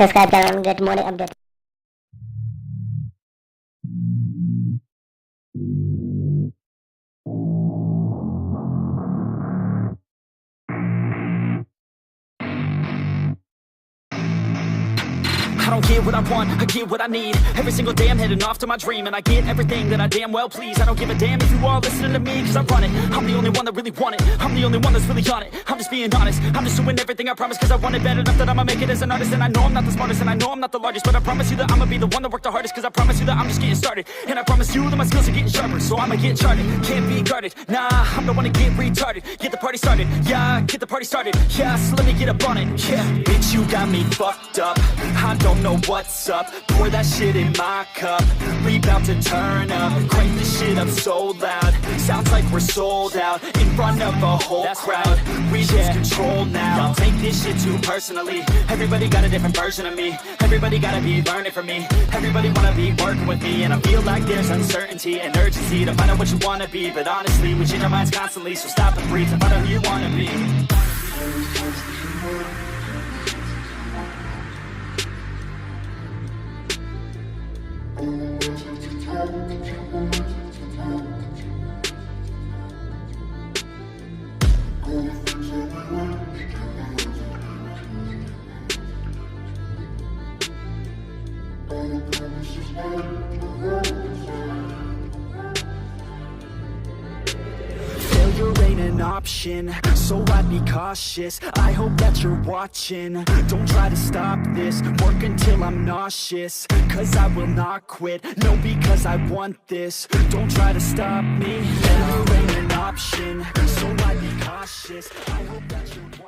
subscribe channel. Get more updates. I don't get what I want, I get what I need. Every single day I'm heading off to my dream, and I get everything that I damn well please. I don't give a damn if you all listening to me, cause I run it. I'm the only one that really want it, I'm the only one that's really on it. I'm just being honest, I'm just doing everything I promise, cause I want it bad enough that I'ma make it as an artist. And I know I'm not the smartest, and I know I'm not the largest, but I promise you that I'ma be the one that worked the hardest. Cause I promise you that I'm just getting started, and I promise you that my skills are getting sharper. So I'ma get charted, can't be guarded. Nah, I'm the one to get retarded. Get the party started, yeah, get the party started. Yeah, so let me get up on it, yeah. Bitch, you got me fucked up, I don't know what's up. Pour that shit in my cup, we bout to turn up. Crank this shit up so loud, sounds like we're sold out. In front of a whole crowd, we lose control now. Don't take this shit too personally, everybody got a different version of me. Everybody gotta be learning from me, everybody wanna be working with me. And I feel like there's uncertainty and urgency to find out what you wanna be. But honestly, we change our minds constantly, so stop and breathe and find out who you wanna be. Failure ain't an option, so I'd be cautious. I hope that you're watching, don't try to stop this. Work until I'm nauseous, cause I will not quit. No, because I want this, don't try to stop me. Failure ain't an option, so I'd be cautious. I hope that you're watching.